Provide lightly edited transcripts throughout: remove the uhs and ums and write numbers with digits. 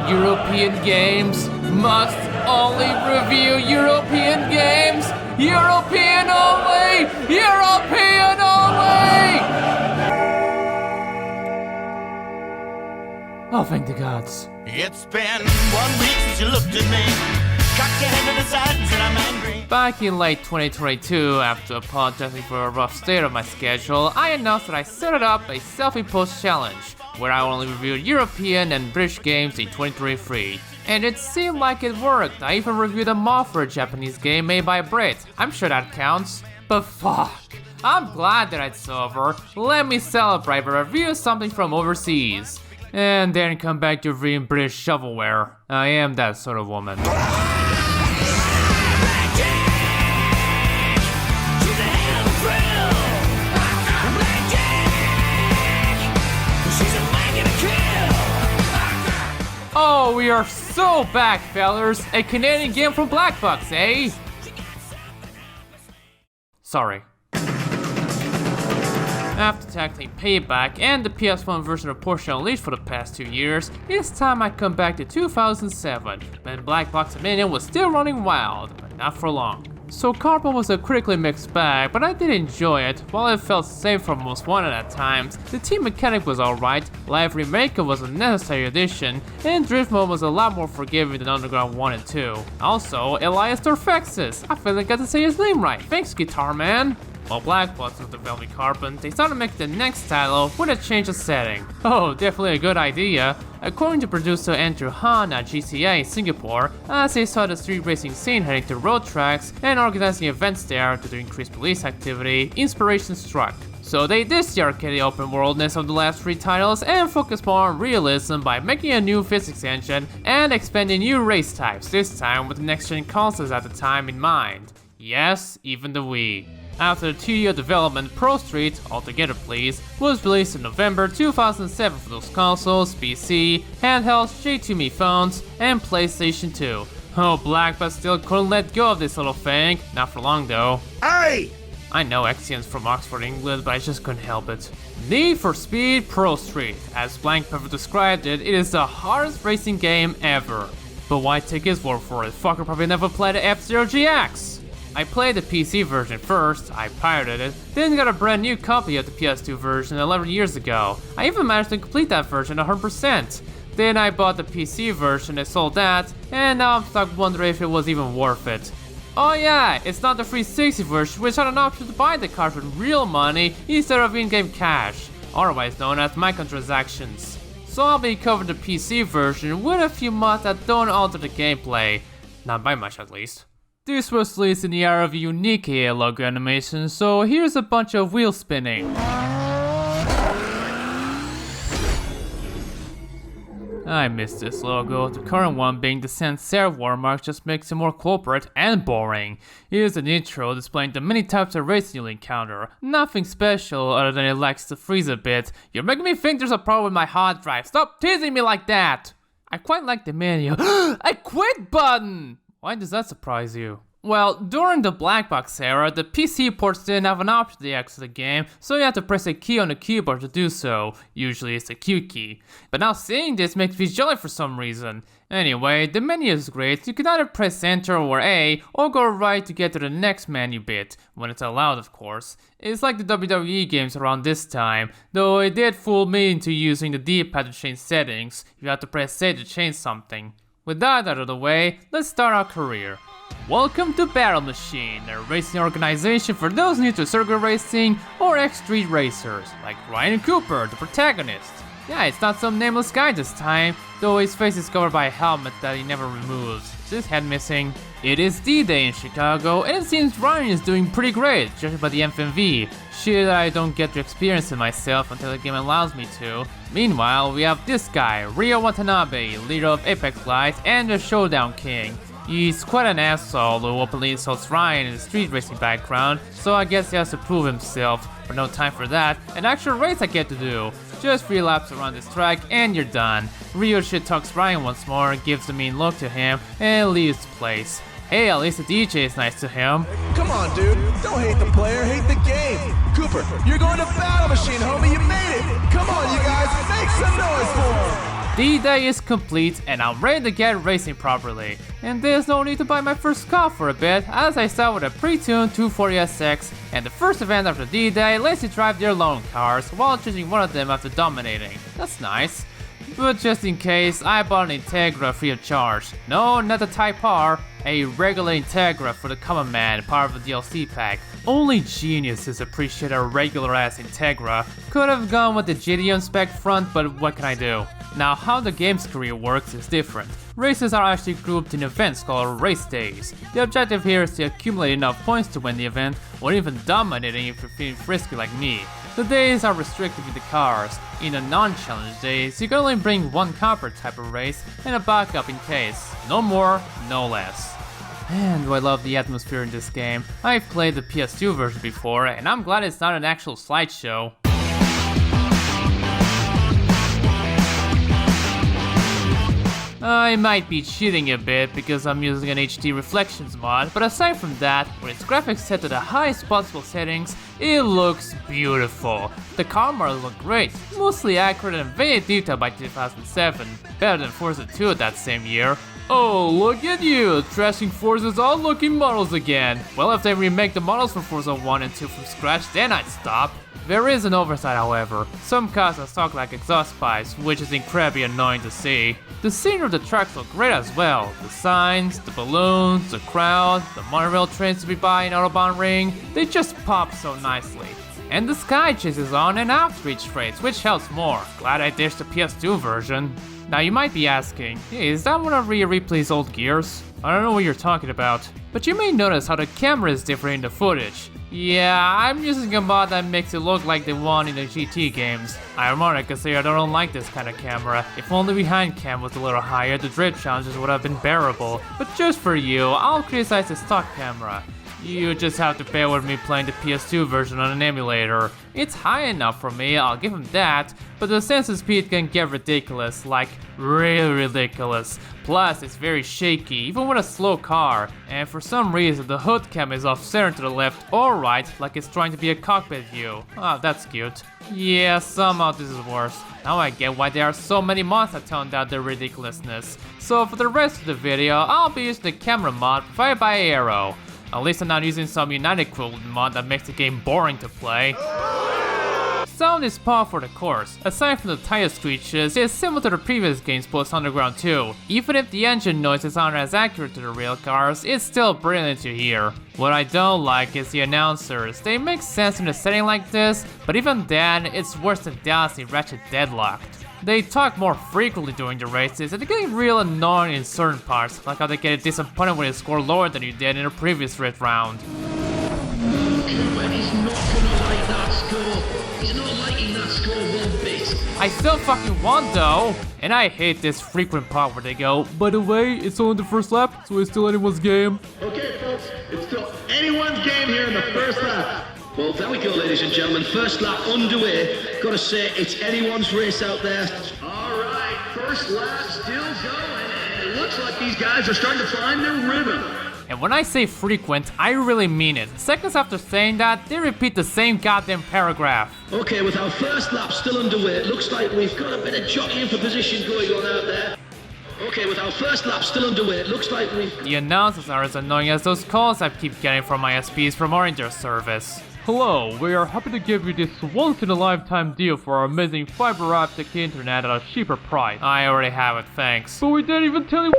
review European games. Must only review European games. European only! European only! Oh, thank the gods. It's been 1 week since you looked at me. Cocked your head to the side and said I'm angry. Back in late 2022, after apologizing for a rough state of my schedule, I announced that I set up a self-imposed challenge, where I only reviewed European and British games in 2023. And it seemed like it worked. I even reviewed a mod for a Japanese game made by a Brit. I'm sure that counts. But fuck, I'm glad that it's over. Let me celebrate by reviewing something from overseas. And then come back to reading British shovelware. I am that sort of woman. Oh, we are so back, fellers! A Canadian game from Black Box, eh? Sorry. After tackling Payback and the PS1 version of Porsche Unleashed for the past 2 years, it's time I come back to 2007, when Black Box Dominion was still running wild, but not for long. So Carbon was a critically mixed bag, but I did enjoy it. While it felt safe for Most Wanted at times, the team mechanic was alright, Live Remaker was a necessary addition, and Drift Mode was a lot more forgiving than Underground 1 and 2. Also, Elias Dorfexis, I finally got to say his name right, thanks Guitar Man! While Black Box was developing Carbon, they started making the next title with a change of setting. Oh, definitely a good idea. According to producer Andrew Han at GCA in Singapore, as they saw the street racing scene heading to road tracks and organizing events there due to increased police activity, inspiration struck. So they ditched the arcade open worldness of the last 3 titles and focused more on realism by making a new physics engine and expanding new race types, this time with the next-gen consoles at the time in mind. Yes, even the Wii. After the 2-year development, Pro Street, Altogether Please, was released in November 2007 for those consoles, PC, handhelds, J2Me phones, and PlayStation 2. Oh, Black Box still couldn't let go of this little thing, not for long though. Hey! I know Exian's from Oxford, England, but I just couldn't help it. Need for Speed Pro Street. As Blank Pepper described it, it is the hardest racing game ever. But why take his word for it? Fucker probably never played F-Zero GX. I played the PC version first, I pirated it, then got a brand new copy of the PS2 version 11 years ago. I even managed to complete that version 100%. Then I bought the PC version and sold that, and now I'm stuck wondering if it was even worth it. Oh yeah, it's not the 360 version, which had an option to buy the cards with real money instead of in-game cash, otherwise known as microtransactions. So I'll be covering the PC version with a few mods that don't alter the gameplay. Not by much at least. This was released in the era of unique EA logo animation, so here's a bunch of wheel spinning. I miss this logo, the current one being the Sancerre watermark just makes it more corporate and boring. Here's an intro displaying the many types of racing you'll encounter. Nothing special other than it likes to freeze a bit. You're making me think there's a problem with my hard drive, stop teasing me like that! I quite like the menu. A quit button! Why does that surprise you? Well, during the Black Box era, the PC ports didn't have an option to exit the game, so you had to press a key on the keyboard to do so. Usually it's the Q key. But now seeing this makes me jelly for some reason. Anyway, the menu is great. You can either press Enter or A, or go right to get to the next menu bit, when it's allowed of course. It's like the WWE games around this time, though it did fool me into using the D-pad to change settings. You have to press A to change something. With that out of the way, let's start our career. Welcome to Battle Machine, a racing organization for those new to circuit racing or X-Street racers, like Ryan Cooper, the protagonist. Yeah, it's not some nameless guy this time, though his face is covered by a helmet that he never removes. Is his head missing? It is D-Day in Chicago, and it seems Ryan is doing pretty great, judging by the FMV. Shit I don't get to experience it myself until the game allows me to. Meanwhile, we have this guy, Ryo Watanabe, leader of Apex Light and the Showdown King. He's quite an asshole who openly insults Ryan in his street racing background, so I guess he has to prove himself. But no time for that, an actual race I get to do. Just 3 laps around this track and you're done. Ryo shit talks Ryan once more, gives a mean look to him, and leaves the place. Hey, at least the DJ is nice to him. Come on, dude. Don't hate the player, hate the game. Cooper, you're going to Battle Machine, homie. You made it. Come on, you guys. Make some noise for him. D-Day is complete and I'm ready to get racing properly. And there's no need to buy my first car for a bit, as I start with a pre-tuned 240SX, and the first event after D-Day lets you drive their loan cars while choosing one of them after dominating. That's nice. But just in case, I bought an Integra free of charge. No, not the Type R, a regular Integra for the common man, part of the DLC pack. Only geniuses appreciate a regular ass Integra. Could have gone with the GTM spec front, but what can I do? Now, how the game's career works is different. Races are actually grouped in events called race days. The objective here is to accumulate enough points to win the event, or even dominating if you're feeling frisky like me. The days are restricted with the cars. In the non-challenge days, you can only bring one car per type of race and a backup in case. No more, no less. Man, do I love the atmosphere in this game. I've played the PS2 version before, and I'm glad it's not an actual slideshow. I might be cheating a bit because I'm using an HD Reflections mod, but aside from that, with its graphics set to the highest possible settings, it looks beautiful. The car models look great, mostly accurate and very detailed by 2007, better than Forza 2 that same year. Oh, look at you, trashing Forza's odd-looking models again. Well, if they remake the models for Forza 1 and 2 from scratch, then I'd stop. There is an oversight, however. Some cars are stock like exhaust pipes, which is incredibly annoying to see. The scenery of the tracks look great as well. The signs, the balloons, the crowd, the monorail trains to be by in Autobahn Ring, they just pop so nicely. And the sky chase is on and after each race, which helps more. Glad I ditched the PS2 version. Now you might be asking, hey, is that one of Rhea Ripley's old Gears? I don't know what you're talking about, but you may notice how the camera is different in the footage. Yeah, I'm using a mod that makes it look like the one in the GT games. Ironic, cause I don't like this kind of camera. If only behind cam was a little higher, the drift challenges would have been bearable. But just for you, I'll criticize the stock camera. You just have to bear with me playing the PS2 version on an emulator. It's high enough for me, I'll give him that, but the sensor speed can get ridiculous, like really ridiculous. Plus, it's very shaky, even with a slow car, and for some reason the hood cam is off center to the left or right, like it's trying to be a cockpit view. Ah, that's cute. Yeah, somehow this is worse. Now I get why there are so many mods that toned down their ridiculousness. So for the rest of the video, I'll be using the camera mod provided by Aero. At least I'm not using some United equivalent mod that makes the game boring to play. Sound is par for the course. Aside from the tire screeches, it's similar to the previous games post Underground 2. Even if the engine noises aren't as accurate to the real cars, it's still brilliant to hear. What I don't like is the announcers. They make sense in a setting like this, but even then, it's worse than Dallas in Ratchet Deadlocked. They talk more frequently during the races, and they're getting real annoying in certain parts, like how they get disappointed when you score lower than you did in a previous raid round. He's not gonna like that score. He's not liking that score one bit. I still fucking won though! And I hate this frequent part where they go, by the way, it's only the first lap, so it's still anyone's game. Okay, folks, it's still anyone's game here in the first lap. Well, there we go, ladies and gentlemen. First lap underway. Gotta say, it's anyone's race out there. All right, first lap still going, and it looks like these guys are starting to find their rhythm. And when I say frequent, I really mean it. Seconds after saying that, they repeat the same goddamn paragraph. Okay, with our first lap still underway, it looks like we've got a bit of jockeying for position going on out there. Okay, with our first lap still underway, it looks like we've... The announcers are as annoying as those calls I keep getting from ISPs promoting their service. Hello, we are happy to give you this once-in-a-lifetime deal for our amazing fiber optic internet at a cheaper price. I already have it, thanks. But we didn't even tell you.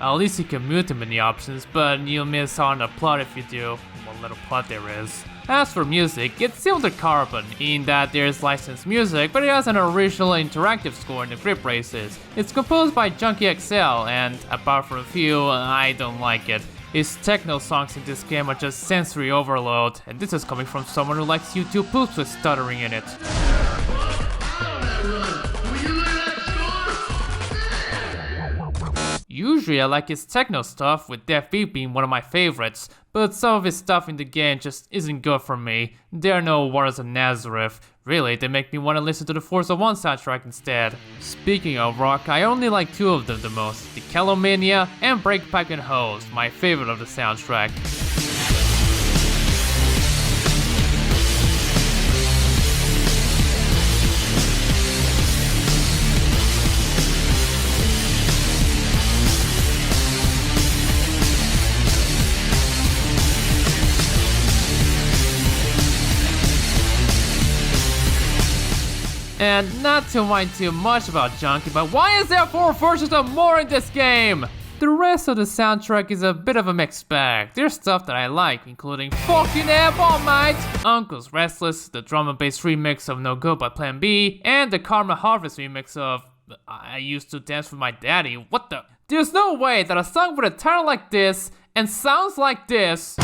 At least you can mute them in the options, but you'll miss out on the plot if you do. What little plot there is. As for music, it's similar to Carbon, in that there's licensed music, but it has an original interactive score in the grip races. It's composed by Junkie XL, and apart from a few, I don't like it. His techno songs in this game are just sensory overload, and this is coming from someone who likes YouTube poops with stuttering in it. Usually I like his techno stuff, with Death Beat being one of my favorites, but some of his stuff in the game just isn't good for me. There are no Waters of Nazareth. Really, they make me want to listen to the Forza 1 soundtrack instead. Speaking of rock, I only like two of them the most, the Kelomania and Breakpipe and Hose, my favorite of the soundtrack. And not to whine too much about Junkie, but why is there 4 versions of more in this game? The rest of the soundtrack is a bit of a mixed bag. There's stuff that I like, including Fucking Airball Mate, Uncle's Restless, the drum and bass remix of No Good by Plan B, and the Karma Harvest remix of I Used to Dance with My Daddy. What the? There's no way that a song with a title like this and sounds like this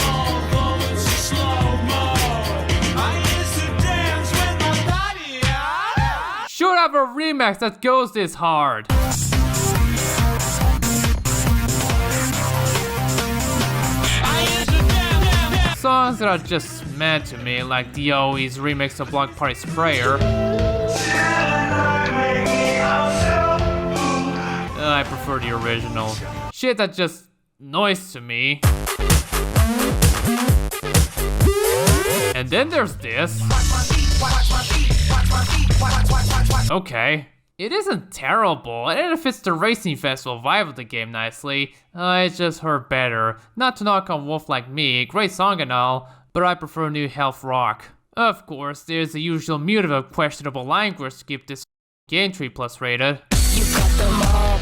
should have a remix that goes this hard. Songs that are just mad to me, like DOE's remix of Block Party Sprayer. I prefer the original. Shit that just noise to me. And then there's this. Okay. It isn't terrible, and it fits the Racing Festival vibe of the game nicely. I just heard better. Not to knock on Wolf Like Me, great song and all, but I prefer New Health Rock. Of course, there's the usual mute of questionable language to keep this game 3+ rated. You got them all,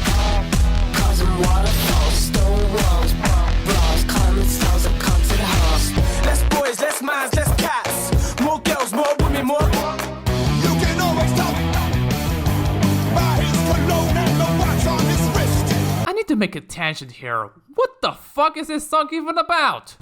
causing waterfalls, stone walls, bras, common styles that come to the house. Less boys, less minds, less cats. More girls, more women, more. You can always tell. By his cologne and the watch on his wrist. I need to make a tangent here. What the fuck is this song even about?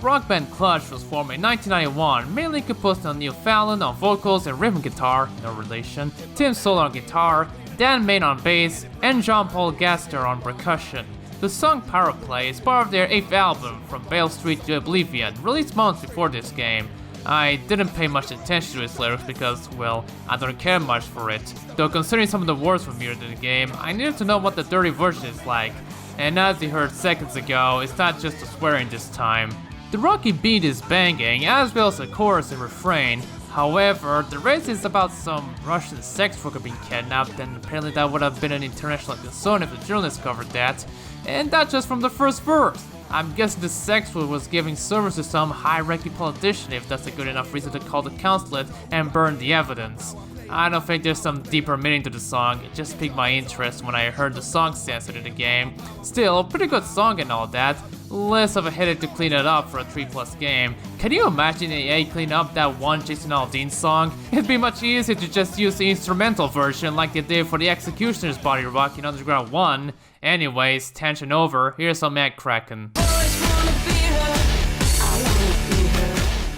Rock band Clutch was formed in 1991, mainly composed of Neil Fallon on vocals and rhythm guitar, no relation, Tim Solar on guitar, Dan Main on bass, and Jean-Paul Gaster on percussion. The song Power Play is part of their 8th album, From Bale Street to Oblivion, released months before this game. I didn't pay much attention to its lyrics because, well, I don't care much for it. Though considering some of the words were mirrored in the game, I needed to know what the dirty version is like. And as you heard seconds ago, it's not just the swearing this time. The rocky beat is banging, as well as the chorus and refrain. However, the rest is about some Russian sex worker being kidnapped, and apparently that would have been an international concern if the journalists covered that. And that's just from the first verse. I'm guessing the sex worker was giving service to some high-ranking politician, if that's a good enough reason to call the consulate and burn the evidence. I don't think there's some deeper meaning to the song, it just piqued my interest when I heard the song censored in the game. Still, pretty good song and all that. Less of a headache to clean it up for a 3+ game. Can you imagine EA clean up that one Jason Aldean song? It'd be much easier to just use the instrumental version like they did for the Executioner's Body Rock in Underground 1. Anyways, tangent over, here's some Matt Kraken.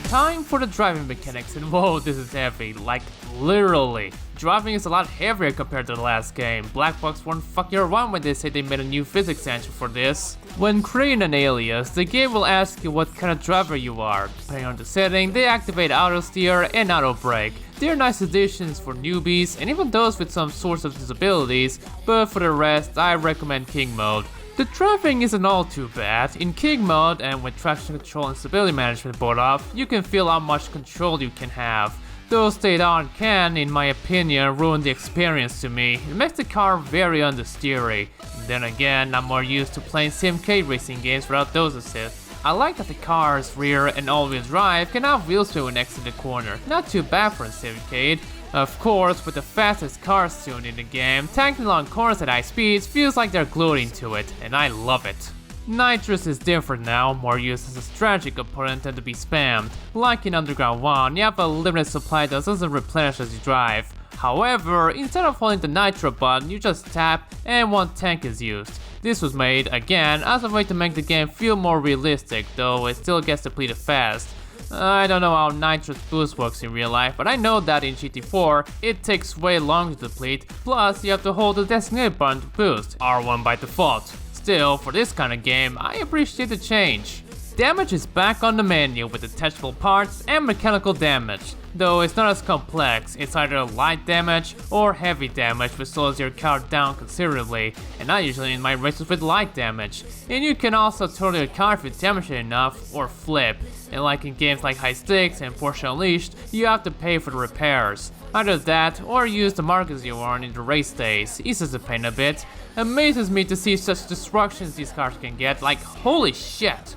Time for the driving mechanics, and whoa, this is heavy, like literally. Driving is a lot heavier compared to the last game. Black Box won't fuck you around when they say they made a new physics engine for this. When creating an alias, the game will ask you what kind of driver you are. Depending on the setting, they activate auto steer and auto brake. They're nice additions for newbies and even those with some sorts of disabilities, but for the rest, I recommend King mode. The driving isn't all too bad. In King mode and with traction control and stability management both off, you can feel how much control you can have. Though stayed on can, in my opinion, ruin the experience to me. It makes the car very understeery. Then again, I'm more used to playing CMK racing games without those assists. I like that the car's rear and all-wheel drive can have wheels to exit the corner. Not too bad for a Civic. Of course, with the fastest cars tuned in the game, tackling along corners at high speeds feels like they're glued into it, and I love it. Nitrous is different now, more used as a strategy component than to be spammed. Like in Underground 1, you have a limited supply that doesn't replenish as you drive. However, instead of holding the nitro button, you just tap and one tank is used. This was made, again, as a way to make the game feel more realistic, though it still gets depleted fast. I don't know how Nitrous boost works in real life, but I know that in GT4, it takes way longer to deplete, plus you have to hold the designated button to boost, R1 by default. Still, for this kind of game, I appreciate the change. Damage is back on the menu with detachable parts and mechanical damage. Though it's not as complex, it's either light damage or heavy damage which slows your car down considerably, and I usually end my races with light damage. And you can also turn your car if you damage it enough, or flip. And like in games like High Stakes and Porsche Unleashed, you have to pay for the repairs. Either that, or use the markers you earn in the race days, eases the pain a bit. Amazes me to see such destructions these cars can get, like holy shit!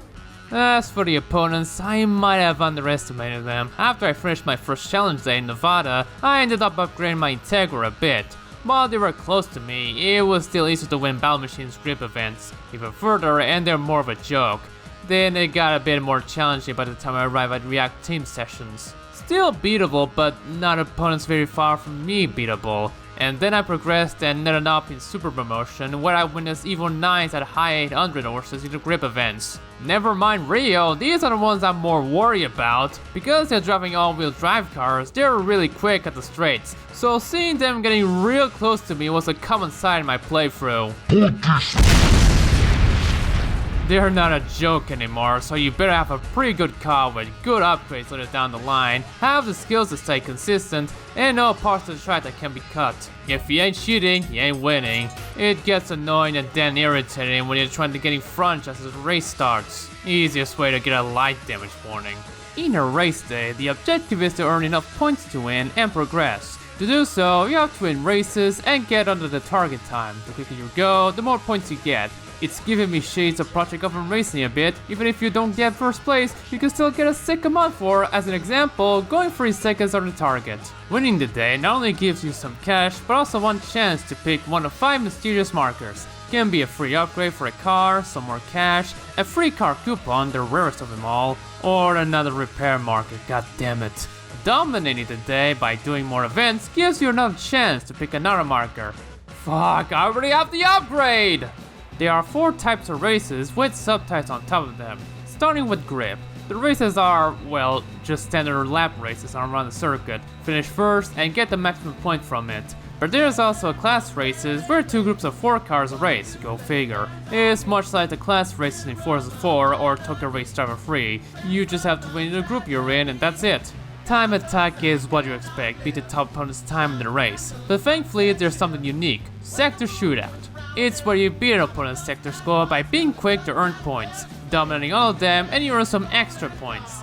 As for the opponents, I might have underestimated them. After I finished my first challenge day in Nevada, I ended up upgrading my Integra a bit. While they were close to me, it was still easy to win Battle Machine's grip events even further, and they're more of a joke. Then it got a bit more challenging by the time I arrived at React team sessions. Still beatable, but not opponents very far from me beatable. And then I progressed and ended up in Super Promotion, where I witnessed Evo 9s at high 800 horses in the grip events. Never mind Rio, these are the ones I'm more worried about. Because they're driving all-wheel drive cars, they're really quick at the straights, so seeing them getting real close to me was a common sight in my playthrough. They're not a joke anymore, so you better have a pretty good car with good upgrades later down the line, have the skills to stay consistent, and know parts of the track that can be cut. If you ain't shooting, you ain't winning. It gets annoying and then irritating when you're trying to get in front just as the race starts. Easiest way to get a light damage warning. In a race day, the objective is to earn enough points to win and progress. To do so, you have to win races and get under the target time. The quicker you go, the more points you get. It's giving me shades of Project Gotham Racing a bit. Even if you don't get first place, you can still get a sick amount for, as an example, going 3 seconds on the target. Winning the day not only gives you some cash, but also one chance to pick one of 5 mysterious markers. Can be a free upgrade for a car, some more cash, a free car coupon, the rarest of them all, or another repair marker, god damn it. Dominating the day by doing more events gives you another chance to pick another marker. Fuck, I already have the upgrade! There are 4 types of races with subtypes on top of them, starting with grip. The races are, well, just standard lap races around the circuit. Finish first and get the maximum point from it. But there's also class races where 2 groups of 4 cars race, go figure. It's much like the class races in Forza 4 or Tokyo Race Driver 3. You just have to win the group you're in and that's it. Time attack is what you expect, beat the top opponent's time in the race. But thankfully there's something unique, Sector Shootout. It's where you beat an opponent's sector score by being quick to earn points, dominating all of them, and you earn some extra points.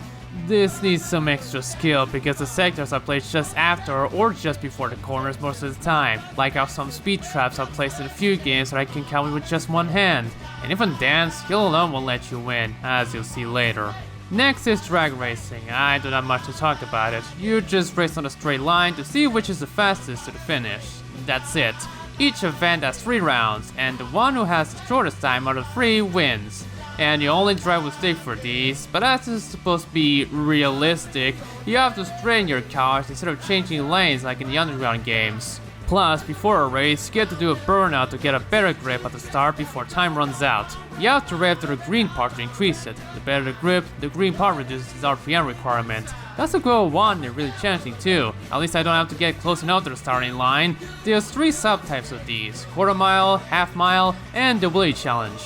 This needs some extra skill because the sectors are placed just after or just before the corners most of the time, like how some speed traps are placed in a few games that I can cover with just one hand. And even then, skill alone won't let you win, as you'll see later. Next is drag racing. I don't have much to talk about it. You just race on a straight line to see which is the fastest to the finish. That's it. Each event has 3 rounds, and the one who has the shortest time out of 3 wins. And you only drive with stick for these, but as it's supposed to be realistic, you have to straighten your cars instead of changing lanes like in the underground games. Plus, before a race, you have to do a burnout to get a better grip at the start before time runs out. You have to rev to the green part to increase it. The better the grip, the green part reduces its RPM requirement. That's a goal 1 and really challenging too. At least I don't have to get close enough to the starting line. There's 3 subtypes of these, quarter mile, half mile, and the wheelie challenge.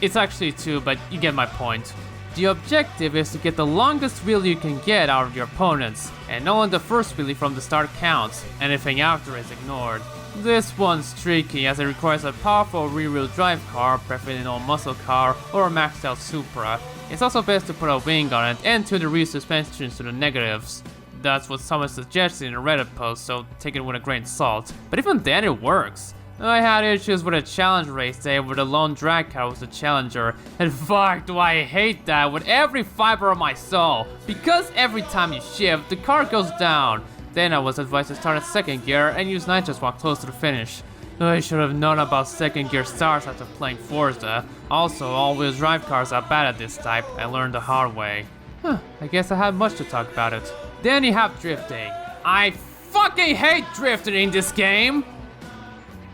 It's actually 2, but you get my point. The objective is to get the longest wheelie you can get out of your opponents, and only the first wheelie from the start counts, anything after is ignored. This one's tricky as it requires a powerful rear-wheel drive car, preferably an all-muscle car or a maxed out Supra. It's also best to put a wing on it and tune the rear suspensions to the negatives. That's what someone suggested in a Reddit post, so take it with a grain of salt. But even then it works. I had issues with a challenge race day where the lone drag car was the challenger, and fuck do I hate that with every fiber of my soul, because every time you shift, the car goes down. Then I was advised to start at 2nd gear and use nitrous while close to the finish. I should have known about 2nd gear starts after playing Forza. Also, all-wheel drive cars are bad at this type, I learned the hard way. I guess I had much to talk about it. Then you have drifting. I fucking hate drifting in this game!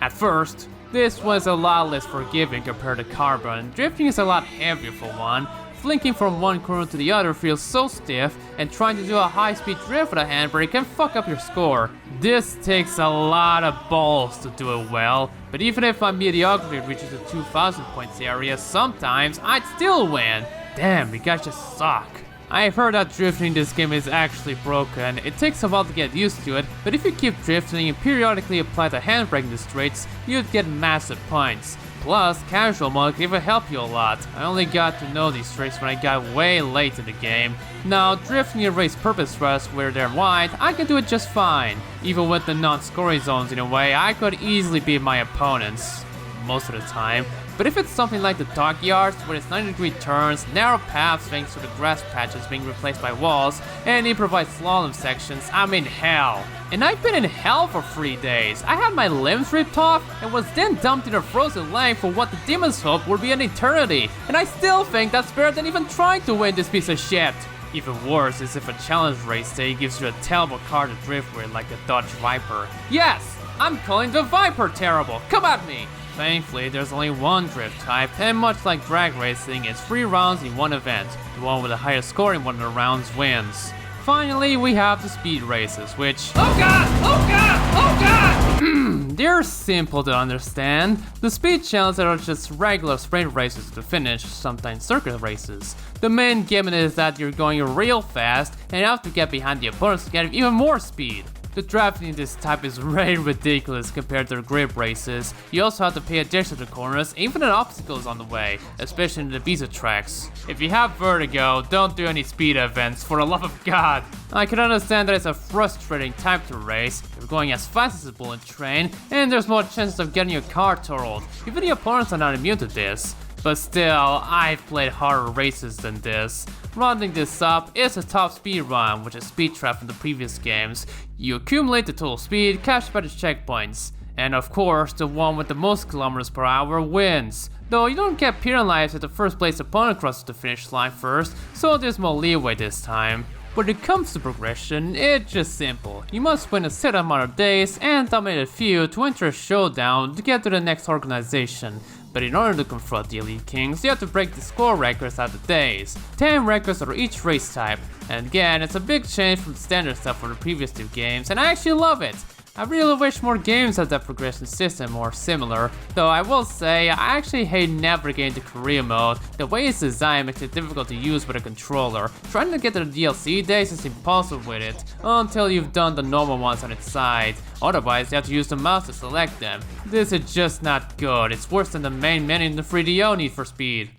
At first, this was a lot less forgiving compared to Carbon. Drifting is a lot heavier for one. Flinking from one corner to the other feels so stiff, and trying to do a high-speed drift with a handbrake can fuck up your score. This takes a lot of balls to do it well, but even if my mediocrity reaches the 2000 points area, sometimes I'd still win. Damn, you guys just suck. I've heard that drifting in this game is actually broken. It takes a while to get used to it, but if you keep drifting and periodically apply the handbrake in the straights, you'd get massive points. Plus, casual mode can even help you a lot. I only got to know these tricks when I got way late in the game. Now, drifting in race purpose rush where they're wide, I can do it just fine. Even with the non-scoring zones in a way, I could easily beat my opponents. most of the time. But if it's something like the Dockyards, where it's 90-degree turns, narrow paths thanks to the grass patches being replaced by walls, and improvised slalom sections, I'm in hell. And I've been in hell for 3 days. I had my limbs ripped off and was then dumped in a frozen lake for what the demons hoped would be an eternity. And I still think that's better than even trying to win this piece of shit. Even worse is if a challenge race day gives you a terrible car to drift with like a Dodge Viper. Yes! I'm calling the Viper terrible! Come at me! Thankfully, there's only one drift type, and much like drag racing, it's 3 rounds in one event. The one with the highest score in one of the rounds wins. Finally, we have the speed races, which— oh god! Oh god! Oh god! They're simple to understand. The speed challenges are just regular sprint races to the finish, sometimes circuit races. The main gimmick is that you're going real fast, and you have to get behind the opponents to get even more speed. The drafting in this type is really ridiculous compared to the grip races. You also have to pay attention to corners, even at obstacles on the way, especially in the Ibiza tracks. If you have vertigo, don't do any speed events, for the love of God. I can understand that it's a frustrating type to race. You're going as fast as a bullet train, and there's more chances of getting your car totaled. Even the opponents are not immune to this. But still, I've played harder races than this. Rounding this up is a top speed run, which is speed trap from the previous games. You accumulate the total speed captured by the checkpoints. And of course, the one with the most kilometers per hour wins. Though you don't get penalized if the first place opponent crosses the finish line first, so there's more leeway this time. When it comes to progression, it's just simple. You must win a set amount of days and dominate a few to enter a showdown to get to the next organization. But in order to confront the Elite Kings, you have to break the score records at the days. 10 records for each race type. And again, it's a big change from the standard stuff for the previous 2 games, and I actually love it. I really wish more games had that progression system or similar, though I will say I actually hate navigating to career mode. The way it's designed makes it difficult to use with a controller. Trying to get to the DLC days is impossible with it, until you've done the normal ones on its side. Otherwise, you have to use the mouse to select them. This is just not good. It's worse than the main menu in the 3DO Need for Speed.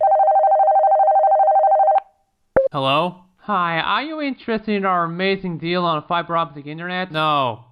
Hello? Hi, are you interested in our amazing deal on fiber optic internet? No.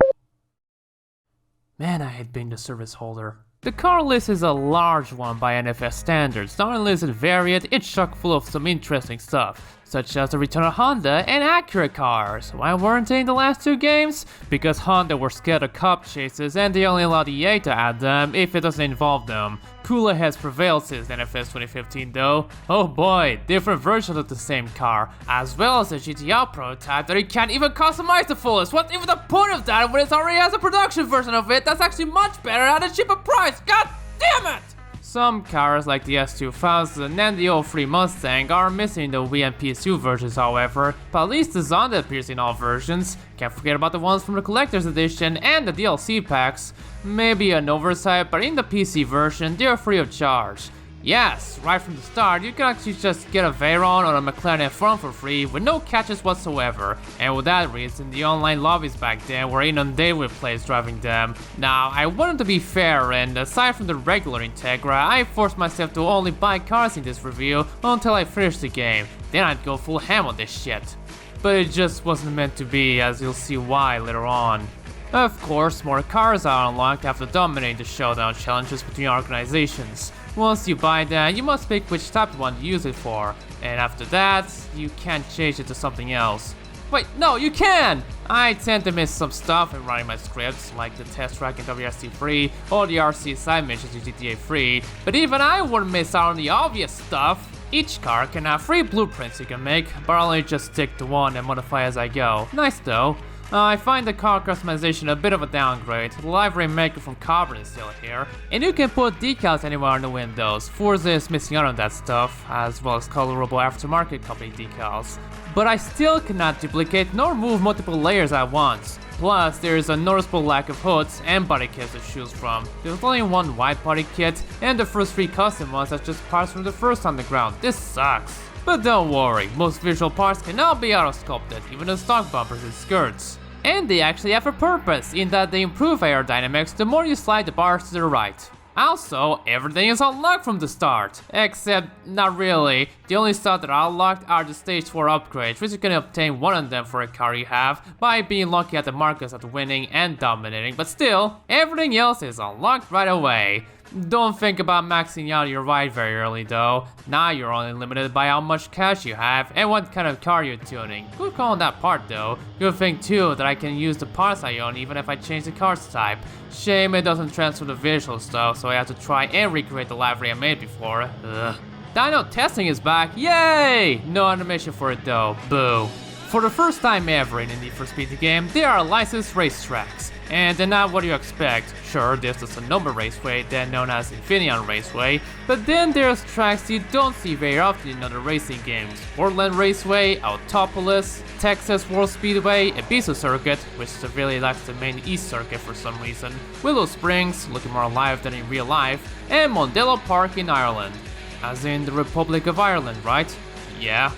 Man, I hate being the service holder. The car list is a large one by NFS standards. Not only is it varied, it's chock full of some interesting stuff, such as the return of Honda and Acura cars. Why weren't they in the last 2 games? Because Honda were scared of cop chases and they only allowed EA to add them if it doesn't involve them. Cooler has prevailed since NFS 2015 though. Oh boy, different versions of the same car, as well as a GTR prototype that you can't even customize the fullest. What's even the point of that when it already has a production version of it that's actually much better at a cheaper price? God damn it! Some cars like the S2000 and the 03 Mustang are missing the Wii and PS2 versions however, but at least the Zonda appears in all versions. Can't forget about the ones from the Collector's Edition and the DLC packs. Maybe an oversight, but in the PC version, they're free of charge. Yes, right from the start, you can actually just get a Veyron or a McLaren F1 for free with no catches whatsoever. And with that reason, the online lobbies back then were inundated with players driving them. Now, I wanted to be fair, and aside from the regular Integra, I forced myself to only buy cars in this review until I finished the game. Then I'd go full ham on this shit. But it just wasn't meant to be, as you'll see why later on. Of course, more cars are unlocked after dominating the showdown challenges between organizations. Once you buy them, you must pick which type you want to use it for, and after that, you can't change it to something else. Wait, no, you can! I tend to miss some stuff in writing my scripts, like the test track in WRC3 or the RC side missions in GTA 3, but even I wouldn't miss out on the obvious stuff. Each car can have 3 blueprints you can make, but I'll only just stick to one and modify as I go. Nice though. I find the car customization a bit of a downgrade. The livery maker from Carbon is still here, and you can put decals anywhere in the windows. Forza is missing out on that stuff, as well as colorable aftermarket company decals. But I still cannot duplicate nor move multiple layers at once. Plus, there is a noticeable lack of hoods and body kits to choose from. There's only one white body kit, and the first 3 custom ones are just parts from the first Underground. This sucks. But don't worry, most visual parts can now be auto-sculpted, even the stock bumpers and skirts. And they actually have a purpose, in that they improve aerodynamics the more you slide the bars to the right. Also, everything is unlocked from the start, except not really. The only stuff that are unlocked are the stage 4 upgrades, which you can obtain one of them for a car you have by being lucky at the markets after winning and dominating, but still, everything else is unlocked right away. Don't think about maxing out your ride very early though. Now you're only limited by how much cash you have and what kind of car you're tuning. Good call on that part though. Good thing too that I can use the parts I own even if I change the car's type. Shame it doesn't transfer the visual stuff, so I have to try and recreate the livery I made before. Ugh. Dyno testing is back, yay! No animation for it though, boo. For the first time ever in a Need for Speed game, there are licensed racetracks. And they're not what you expect. Sure, there's the Sonoma Raceway, then known as Infineon Raceway, but then there's tracks you don't see very often in other racing games. Portland Raceway, Autopolis, Texas World Speedway, Ibiza Circuit, which severely lacks the main East Circuit for some reason, Willow Springs, looking more alive than in real life, and Mondello Park in Ireland. As in the Republic of Ireland, right? Yeah.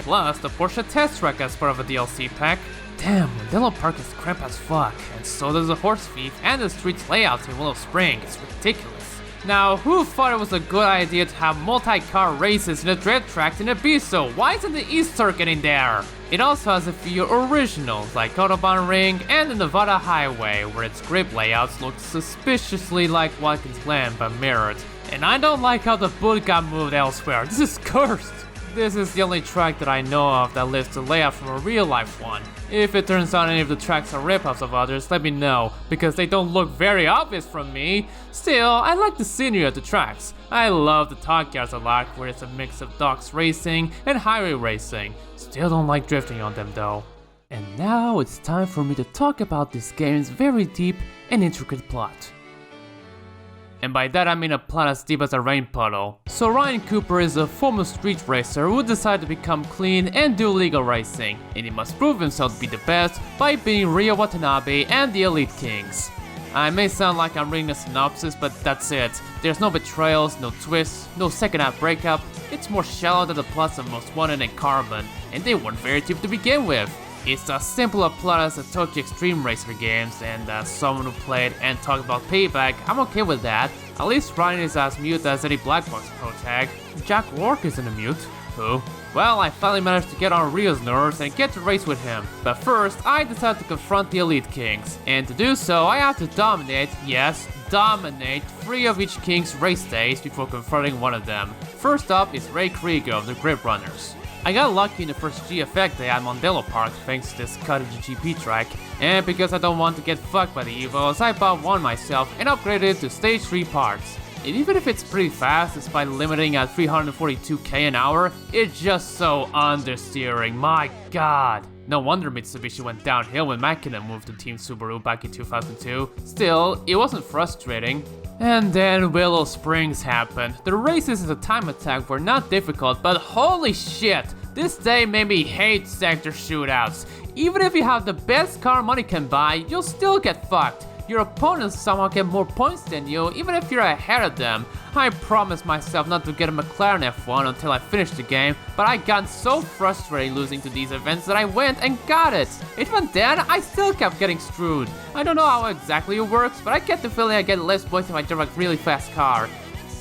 Plus, the Porsche test track as part of a DLC pack. Damn, Mondello Park is cramped as fuck, and so does the Horse Thief and the street's layouts in Willow Spring. It's ridiculous. Now, who thought it was a good idea to have multi-car races in the Dread Tracks in Ibiza? Why isn't the East Circuit in there? It also has a few originals, like Autobahn Ring and the Nevada Highway, where its grip layouts look suspiciously like Watkins Glen but mirrored. And I don't like how the boot got moved elsewhere. This is cursed. This is the only track that I know of that lists the layout from a real-life one. If it turns out any of the tracks are rip-offs of others, let me know, because they don't look very obvious from me. Still, I like the scenery of the tracks. I love the Talk Yards a lot, where it's a mix of docks racing and highway racing. Still don't like drifting on them though. And now it's time for me to talk about this game's very deep and intricate plot. And by that I mean a plot as deep as a rain puddle. So Ryan Cooper is a former street racer who decided to become clean and do legal racing, and he must prove himself to be the best by beating Ryo Watanabe and the Elite Kings. I may sound like I'm reading a synopsis, but that's it. There's no betrayals, no twists, no second half breakup. It's more shallow than the plots of Most Wanted and Carbon, and they weren't very deep to begin with. It's as simple a plot as the Tokyo Extreme Racer games, and as someone who played and talked about Payback, I'm okay with that. At least Ryan is as mute as any Black Box Pro tag. Jack Rourke isn't a mute. Who? Well, I finally managed to get on Rio's nerves and get to race with him. But first, I decided to confront the Elite Kings. And to do so, I have to dominate, yes, dominate 3 of each King's race days before confronting one of them. First up is Ray Krieger of the Grip Runners. I got lucky in the first GFX day at Mondello Park thanks to this cutting GP track, and because I don't want to get fucked by the Evos, I bought one myself and upgraded it to stage 3 parts. And even if it's pretty fast, despite limiting at 342k an hour, it's just so understeering, my god. No wonder Mitsubishi went downhill when Makinen moved to Team Subaru back in 2002. Still, it wasn't frustrating. And then Willow Springs happened. The races as a time attack were not difficult, but holy shit! This day made me hate sector shootouts. Even if you have the best car money can buy, you'll still get fucked. Your opponents somehow get more points than you, even if you're ahead of them. I promised myself not to get a McLaren F1 until I finished the game, but I got so frustrated losing to these events that I went and got it. Even then, I still kept getting screwed. I don't know how exactly it works, but I get the feeling I get less points if I drive a really fast car.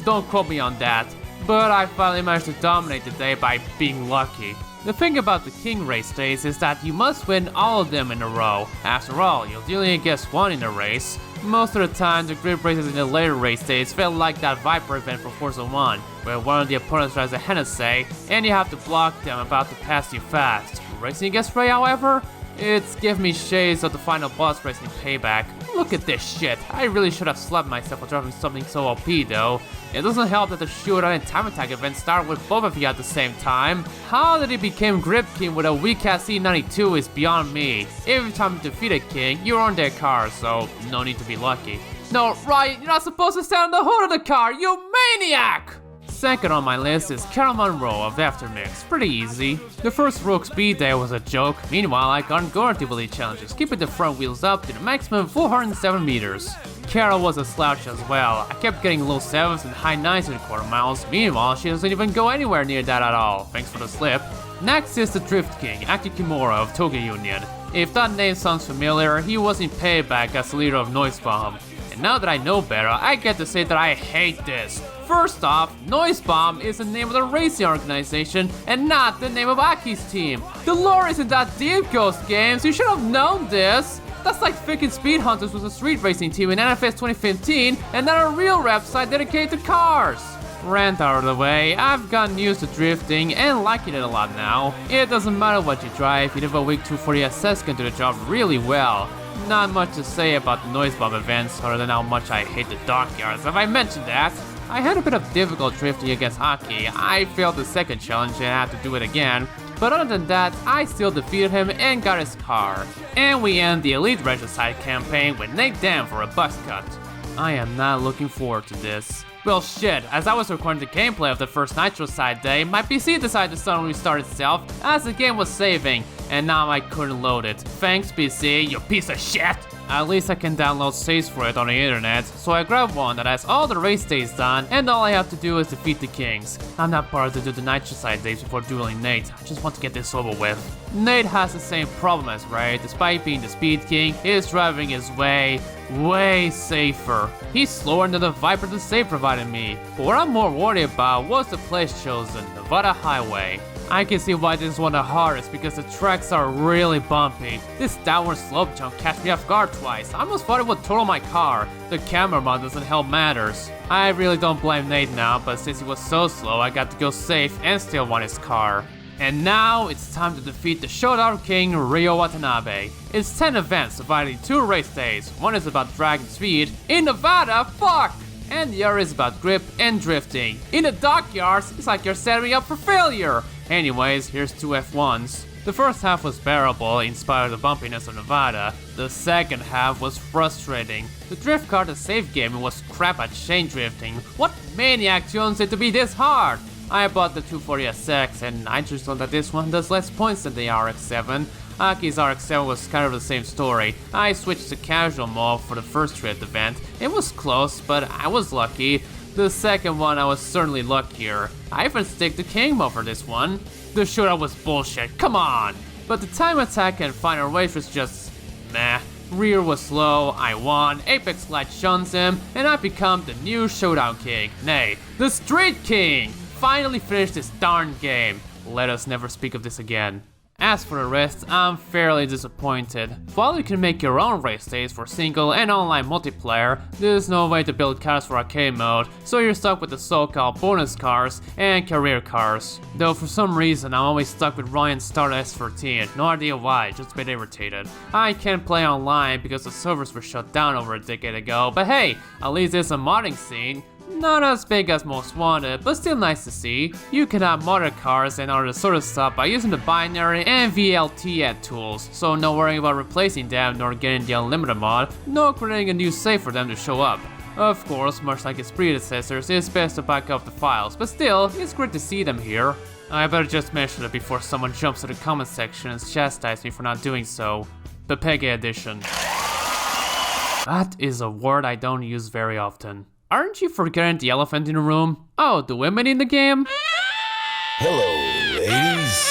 Don't quote me on that. But I finally managed to dominate the day by being lucky. The thing about the King race days is that you must win all of them in a row. After all, you'll only guess one in a race. Most of the time, the grid races in the later race days felt like that Viper event for Forza 1, where one of the opponents drives a Hennessy, and you have to block them about to pass you fast. Racing against Ray, however, it's given me shades of the final boss race in Payback. Look at this shit. I really should have slapped myself for driving something so OP though. It doesn't help that the shootout and time attack events start with both of you at the same time. How did he become Grip King with a weak ass E92 is beyond me. Every time you defeat a king, you're on their car, so no need to be lucky. No, Ryan, you're not supposed to stand on the hood of the car, you maniac! Second on my list is Carol Monroe of Aftermix. Pretty easy. The first Rogue Speed Day was a joke. Meanwhile, I got guaranteed challenges, keeping the front wheels up to the maximum 407 meters. Carol was a slouch as well. I kept getting low 7s and high 9s in the quarter miles. Meanwhile, she doesn't even go anywhere near that at all. Thanks for the slip. Next is the Drift King, Aki Kimura of Tokyo Union. If that name sounds familiar, he was in Payback as the leader of Noisebomb. And now that I know better, I get to say that I hate this. First off, Noisebomb is the name of the racing organization and not the name of Aki's team. The lore isn't that deep, Ghost Games, you should have known this. That's like thinking Speed Hunters was a street racing team in NFS 2015 and not a real website dedicated to cars. Rant out of the way, I've gotten used to drifting and liking it a lot now. It doesn't matter what you drive, you a weak 240SS can do the job really well. Not much to say about the noise bomb events other than how much I hate the dockyards. Have I mentioned that? I had a bit of difficult drifting against Aki. I failed the second challenge and had to do it again. But other than that, I still defeated him and got his car. And we end the Elite Regicide campaign with Nate Dam for a bus cut. I am not looking forward to this. Well shit, as I was recording the gameplay of the first Nitro side day, my PC decided to suddenly restart itself as the game was saving, and now I couldn't load it. Thanks PC, you piece of shit! At least I can download saves for it on the internet, so I grabbed one that has all the race days done, and all I have to do is defeat the kings. I'm not bothered to do the Nitro side days before dueling Nate, I just want to get this over with. Nate has the same problem as Ray. Despite being the Speed King, his driving is way safer. He's slower than the Viper the save provided me, but what I'm more worried about was the place chosen, Nevada Highway. I can see why this is one of the hardest because the tracks are really bumpy. This downward slope jump catch me off guard twice. I almost thought it would total my car. The camera mod doesn't help matters. I really don't blame Nate now, but since he was so slow, I got to go safe and still won his car. And now it's time to defeat the Showdown King, Ryo Watanabe. It's 10 events divided in 2 race days. One is about drag and speed. In Nevada, fuck! And the other is about grip and drifting. In the dockyards, it's like you're setting me up for failure. Anyways, here's 2 F1s. The first half was bearable in spite of the bumpiness of Nevada. The second half was frustrating. The drift car the save game was crap at chain drifting. What maniac tunes it to be this hard? I bought the 240SX and I just learned that this one does less points than the RX-7. Aki's RX-7 was kind of the same story. I switched to casual mode for the first drift event. It was close, but I was lucky. The second one I was certainly luckier. I even stick to King mode for this one. The shootout was bullshit, come on! But the time attack and final race was just meh. Rear was slow, I won, Apex Light shuns him, and I become the new Showdown King. Nay, the Street King! Finally finished this darn game. Let us never speak of this again. As for the rest, I'm fairly disappointed. While you can make your own race days for single and online multiplayer, there's no way to build cars for arcade mode, so you're stuck with the so-called bonus cars and career cars. Though for some reason I'm always stuck with Ryan Star S14, no idea why, just a bit irritated. I can't play online because the servers were shut down over a decade ago, but hey, at least there's a modding scene. Not as big as Most Wanted, but still nice to see. You can add modded cars and other sort of stuff by using the binary and VLT add tools, so no worrying about replacing them nor getting the unlimited mod, nor creating a new save for them to show up. Of course, much like its predecessors, it's best to back up the files, but still, it's great to see them here. I better just mention it before someone jumps to the comment section and chastises me for not doing so. The Peggy Edition. That is a word I don't use very often. Aren't you forgetting the elephant in the room? Oh, the women in the game? Hello, ladies.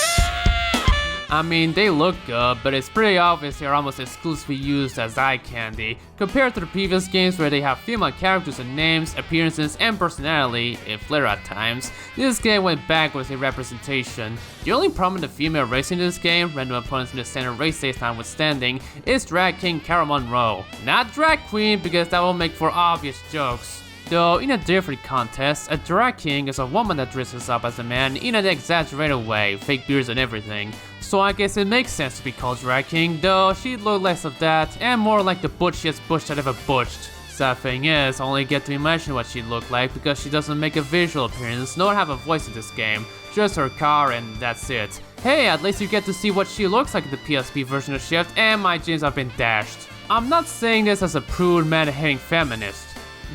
I mean, they look good, but it's pretty obvious they're almost exclusively used as eye candy, compared to the previous games where they have female characters in names, appearances, and personality, if later at times. This game went backwards in representation. The only problem with the female racing in this game, random opponents in the standard race days notwithstanding, is Drag King Cara Monroe. Not Drag Queen, because that will make for obvious jokes. Though, in a different contest, a drag king is a woman that dresses up as a man in an exaggerated way, fake beards and everything. So I guess it makes sense to be called drag king, though she'd look less of that and more like the butchiest butch that ever butched. Sad thing is, I only get to imagine what she'd look like because she doesn't make a visual appearance nor have a voice in this game, just her car and that's it. Hey, at least you get to see what she looks like in the PSP version of Shift and my jeans have been dashed. I'm not saying this as a prude man-hating feminist.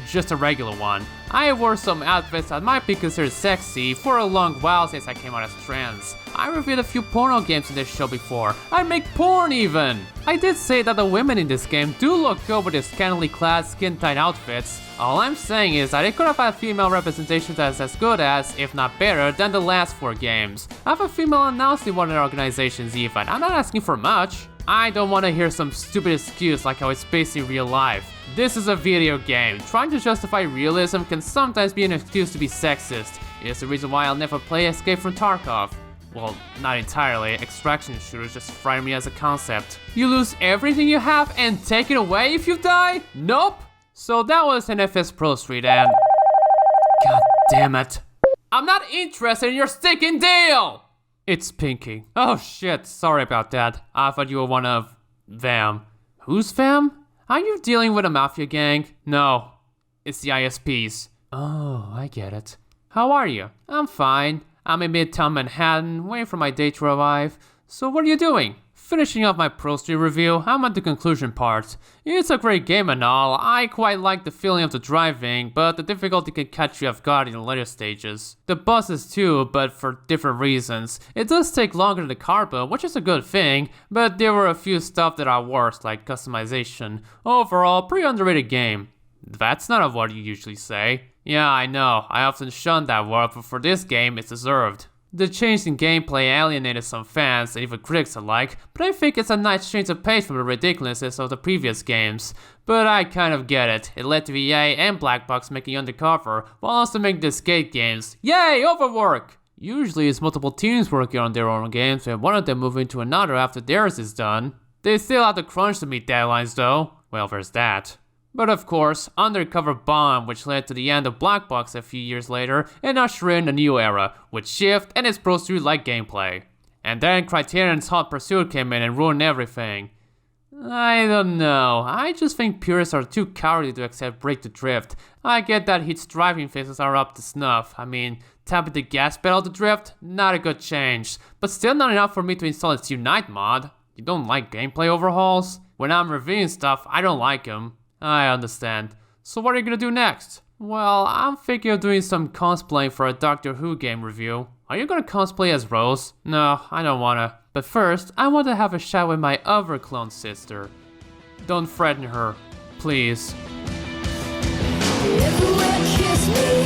Just a regular one. I wore some outfits that might be considered sexy for a long while since I came out as trans. I reviewed a few porno games in this show before. I make porn even! I did say that the women in this game do look good with their scantily clad, skin-tight outfits. All I'm saying is that it could have had female representation that's as good as, if not better, than the last 4 games. I have a female announced in one of the organizations even. I'm not asking for much. I don't want to hear some stupid excuse like how it's based in real life. This is a video game. Trying to justify realism can sometimes be an excuse to be sexist. It is the reason why I'll never play Escape from Tarkov. Well, not entirely. Extraction shooters just frighten me as a concept. You lose everything you have and take it away if you die? Nope. So that was NFS Pro Street and... God damn it. I'm not interested in your stinking deal! It's Pinky. Oh shit, sorry about that. I thought you were one of... them. Who's them? Are you dealing with a mafia gang? No, it's the ISPs. Oh, I get it. How are you? I'm fine. I'm in Midtown Manhattan, waiting for my day to arrive. So what are you doing? Finishing up my Pro Street review, I'm at the conclusion part. It's a great game and all, I quite like the feeling of the driving, but the difficulty can catch you off guard in the later stages. The bosses too, but for different reasons. It does take longer than the car build, which is a good thing, but there were a few stuff that are worse, like customization. Overall, pretty underrated game. That's not what you usually say. Yeah, I know, I often shun that word, but for this game, it's deserved. The change in gameplay alienated some fans and even critics alike, but I think it's a nice change of pace from the ridiculousness of the previous games. But I kind of get it. It led to EA and Black Box making Undercover, while also making the skate games. Yay, overwork! Usually it's multiple teams working on their own games and one of them moving to another after theirs is done. They still have to crunch to meet deadlines though. Well, there's that. But of course, Undercover bombed, which led to the end of Black Box a few years later and ushered in a new era, with Shift and its Pro Street-like gameplay. And then Criterion's Hot Pursuit came in and ruined everything. I don't know, I just think purists are too cowardly to accept Break the Drift. I get that Heat's driving phases are up to snuff. I mean, tapping the gas pedal to drift? Not a good change. But still not enough for me to install its Unite mod. You don't like gameplay overhauls? When I'm reviewing stuff, I don't like them. I understand. So what are you gonna do next? Well, I'm thinking of doing some cosplaying for a Doctor Who game review. Are you gonna cosplay as Rose? No, I don't wanna. But first, I want to have a chat with my other clone sister. Don't threaten her, please. Everywhere kiss me.